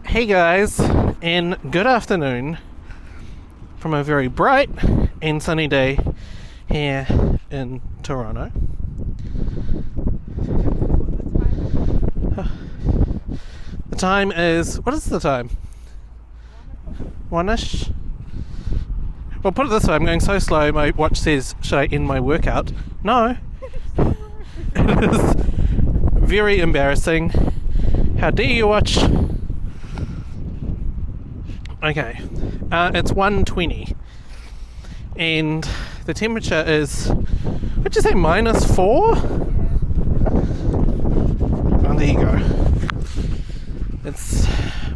Hey guys, and good afternoon from a very bright and sunny day here in Toronto. The time is, what is the time? 1ish? Well, put it this way, I'm going so slow, my watch says, should I end my workout? No. It is very embarrassing. How dare you watch? Okay, it's 1:20 and the temperature is, what'd you say, -4? Oh, there you go. It's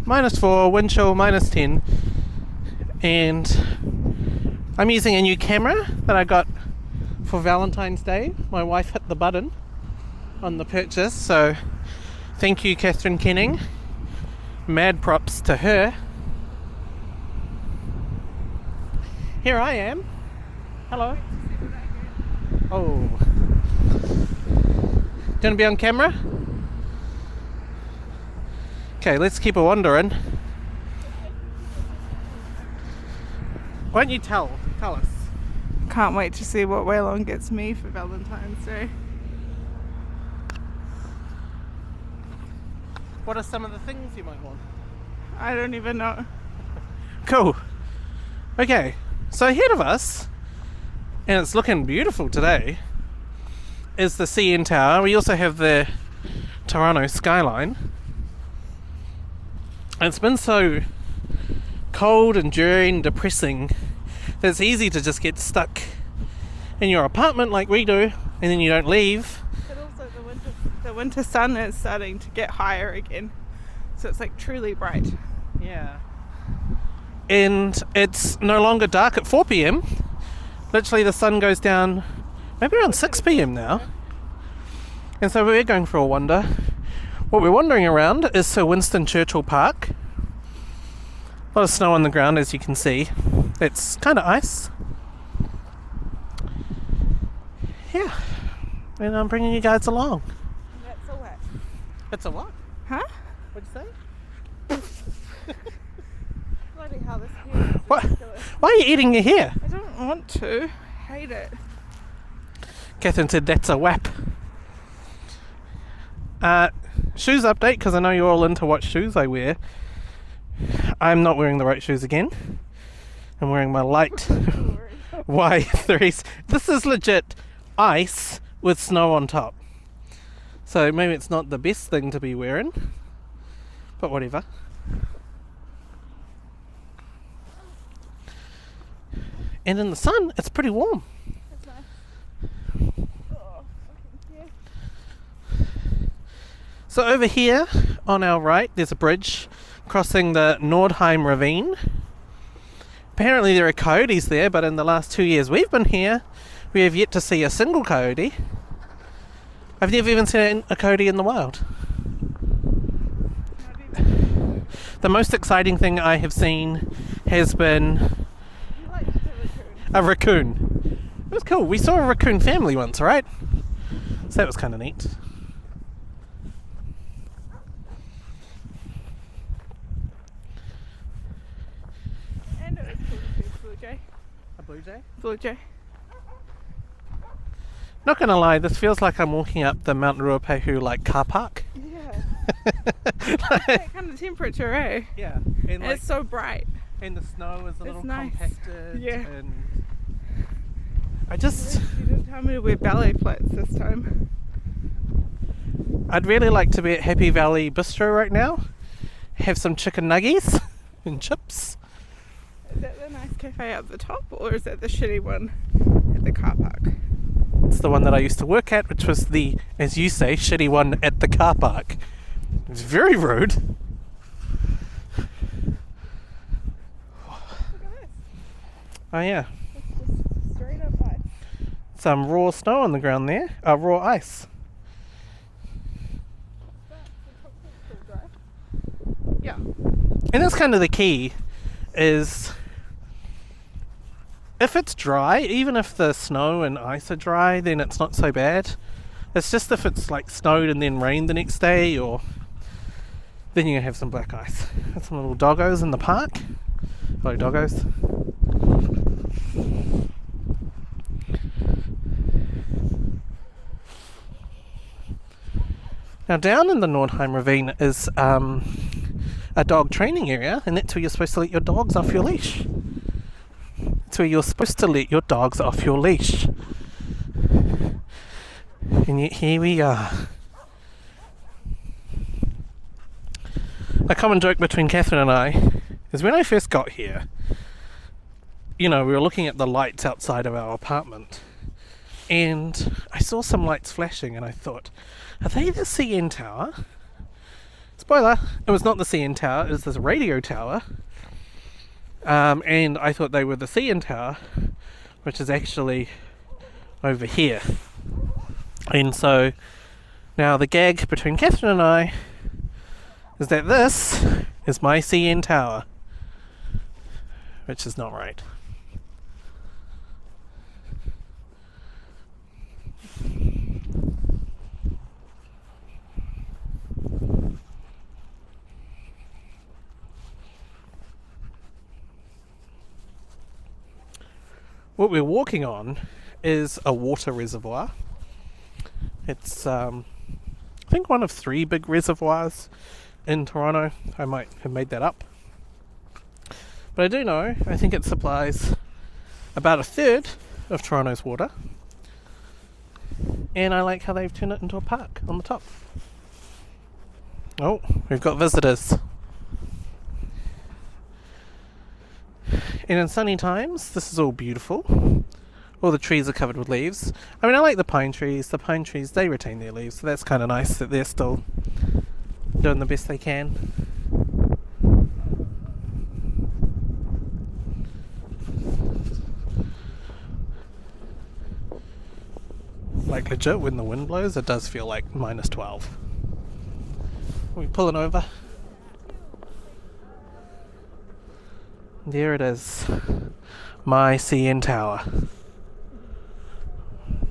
-4, wind chill -10, and I'm using a new camera that I got for Valentine's Day. My wife hit the button on the purchase, so thank you, Catherine Kenning. Mad props to her. Here I am. Hello. Oh. Gonna be on camera? Okay, let's keep a wandering. Why don't you tell us? Can't wait to see what Waylon gets me for Valentine's Day. What are some of the things you might want? I don't even know. Cool. Okay, so ahead of us, and it's looking beautiful today, is the CN Tower. We also have the Toronto skyline. And it's been so cold and dreary and depressing that it's easy to just get stuck in your apartment like we do, and then you don't leave. But also the winter sun is starting to get higher again, so it's like truly bright. Yeah. And it's no longer dark at 4 p.m. Literally the sun goes down maybe around 6 p.m. now. And so we're going for a wander. What we're wandering around is Sir Winston Churchill Park. A lot of snow on the ground, as you can see. It's kind of ice. Yeah. And I'm bringing you guys along. That's a what? It's a what? Huh? What'd you say? Bloody hell, this hair is What? ridiculous. Why are you eating your hair? I don't want to. Hate it. Catherine said that's a whap. Shoes update, because I know you're all into what shoes I wear. I'm not wearing the right shoes again. I'm wearing my light Y3s. This is legit ice with snow on top. So maybe it's not the best thing to be wearing, but whatever. And in the sun, it's pretty warm. That's nice. Oh, fucking yeah. So over here on our right, there's a bridge crossing the Nordheim ravine. Apparently there are coyotes there, but in the last 2 years we've been here, we have yet to see a single coyote. I've never even seen a coyote in the wild. The most exciting thing I have seen has been You like the raccoon. a raccoon. It was cool. We saw a raccoon family once, right? So that was kind of neat. And it was cool to see a blue jay. A blue jay? Blue jay. Not gonna lie, this feels like I'm walking up the Mount Ruapehu like car park. Yeah. That kind of temperature, eh? Yeah, and And it's so bright. and the snow is a little nice. compacted. Yeah. And I just, You didn't tell me to wear ballet flats this time. I'd really like to be at Happy Valley Bistro right now, have some chicken nuggies and chips. Is that the nice cafe up the top, or is that the shitty one at the car park? It's the one that I used to work at, which was the, as you say, shitty one at the car park. It was very rude. Look at this. Oh yeah, It's just straight up ice. some raw snow on the ground there, raw ice. But the concrete's still dry. Yeah. And that's kind of the key, is if it's dry, even if the snow and ice are dry, then it's not so bad. It's just if it's like snowed and then rained the next day, or then you're gonna have some black ice. Got some little doggos in the park. Hello, doggos. Now down in the Nordheim Ravine is a dog training area, and that's where you're supposed to let your dogs off your leash. That's where you're supposed to let your dogs off your leash. And yet here we are. A common joke between Catherine and I is when I first got here, we were looking at the lights outside of our apartment, and I saw some lights flashing, and I thought, are they the CN Tower? Spoiler, it was not the CN Tower, it was this radio tower. And I thought they were the CN Tower, which is actually over here. And so now the gag between Catherine and I is that this is my CN Tower, which is not right. What we're walking on is a water reservoir. It's, I think, one of 3 big reservoirs in Toronto. I might have made that up. But I do know, I think it supplies about 1/3 of Toronto's water. And I like how they've turned it into a park on the top. Oh, we've got visitors. And in sunny times, this is all beautiful. All the trees are covered with leaves. I mean, I like the pine trees. The pine trees, they retain their leaves, so that's kind of nice that they're still doing the best they can. Like legit, when the wind blows, it does feel like -12. Are we pulling over? There it is. My CN Tower.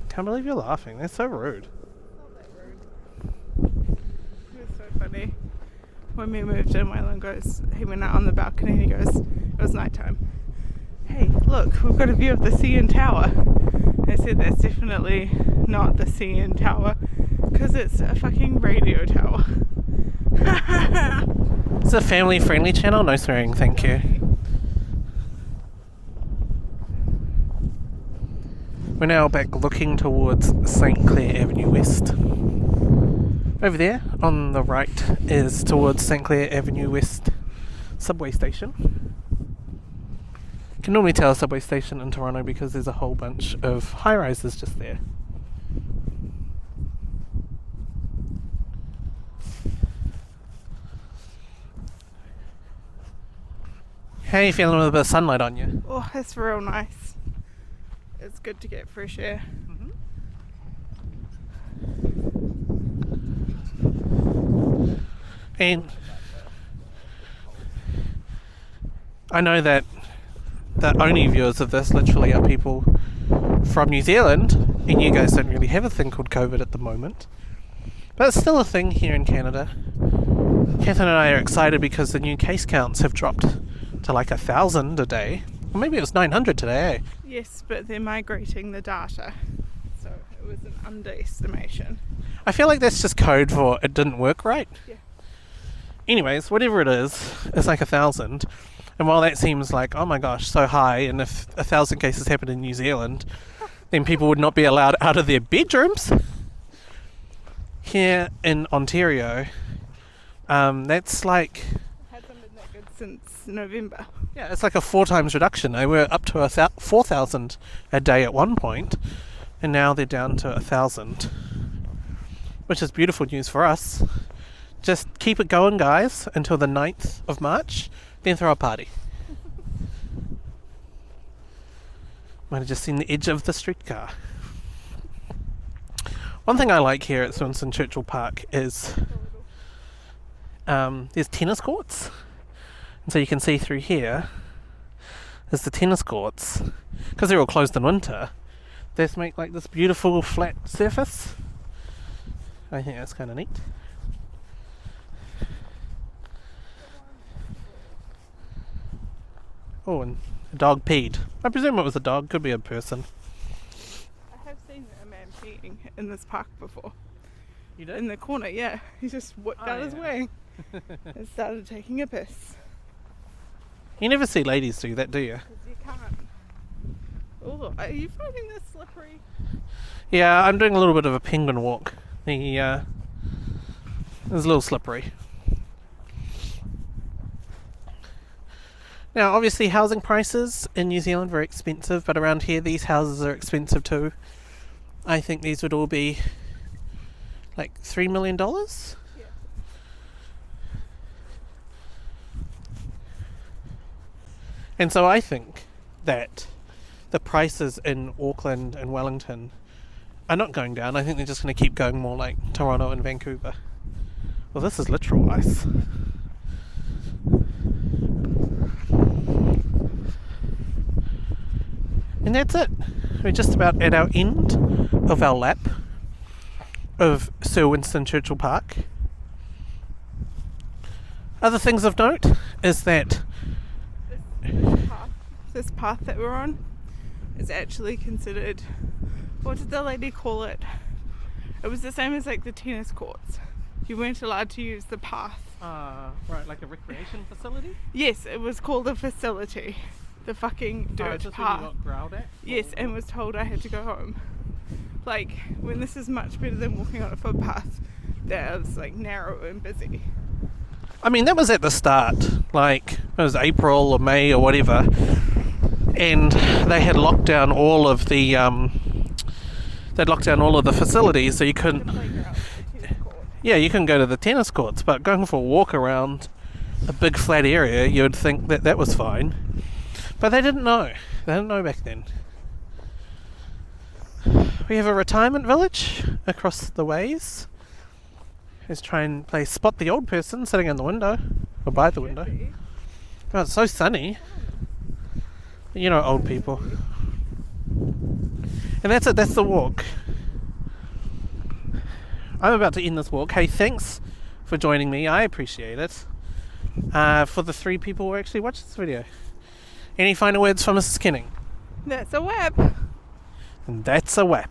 Can't believe you're laughing. That's so rude. It was so funny. When we moved in, Waylon goes, he went out on the balcony and he goes, it was nighttime. Hey, look, we've got a view of the CN Tower. I said, that's definitely not the CN Tower, because it's a fucking radio tower. It's a family-friendly channel. No swearing, thank you. We're now back looking towards St. Clair Avenue West. Over there, on the right, is towards St. Clair Avenue West subway station. You can normally tell a subway station in Toronto because there's a whole bunch of high-rises just there. How are you feeling with a bit of sunlight on you? Oh, it's real nice. It's good to get fresh air. And I know that the only viewers of this literally are people from New Zealand, and you guys don't really have a thing called COVID at the moment. But it's still a thing here in Canada. Catherine and I are excited because the new case counts have dropped to like 1,000 a day. Or maybe it was 900 today, eh? Yes, but they're migrating the data, so it was an underestimation. I feel like that's just code for it didn't work right. Yeah. Anyways, whatever it is, it's like 1,000. And while that seems like, oh my gosh, so high, and if 1,000 cases happened in New Zealand, then people would not be allowed out of their bedrooms. Here in Ontario, that's like... It hasn't been that good since November. Yeah, it's like a 4 times reduction. They were up to 4,000 a day at one point, and now they're down to 1,000, which is beautiful news for us. Just keep it going, guys, until the 9th of March, then throw a party. Might have just seen the edge of the streetcar. One thing I like here at Sir Winston Churchill Park is there's tennis courts. And so you can see through here is the tennis courts. Because they're all closed in winter, they just make like this beautiful flat surface. I think that's kind of neat. Oh, and a dog peed. I presume it was a dog, could be a person. I have seen a man peeing in this park before. You did? In the corner, yeah. He just whipped out his wing and started taking a piss. You never see ladies do that, do you? Because you can't. Oh, are you finding this slippery? Yeah, I'm doing a little bit of a penguin walk. It's a little slippery. Now, obviously, housing prices in New Zealand are very expensive, but around here, these houses are expensive too. I think these would all be like $3 million. Yeah. And so I think that the prices in Auckland and Wellington are not going down. I think they're just going to keep going more like Toronto and Vancouver. Well, this is literal ice. And that's it. We're just about at our end of our lap of Sir Winston Churchill Park. Other things of note is that This path that we're on is actually considered, what did the lady call it? It was the same as like the tennis courts. You weren't allowed to use the path. Right, like a recreation facility? Yes, it was called a facility. The fucking dirt just path. when you got growled at? Yes, and was told I had to go home. Like, when this is much better than walking on a footpath that is like narrow and busy. I mean, that was at the start. Like, it was April or May or whatever. And they had locked down all of the facilities, so you couldn't. The playground, the tennis court. Yeah, you can go to the tennis courts, but going for a walk around a big flat area, you would think that that was fine. But they didn't know. They didn't know back then. We have a retirement village across the ways. Let's try and play spot the old person sitting in the window, or by the window. Oh, it's so sunny. You know, old people. And that's it, that's the walk. I'm about to end this walk. Hey, thanks for joining me. I appreciate it. For the 3 people who actually watched this video. Any final words from Mrs. Kenning? That's a wrap. And that's a wrap.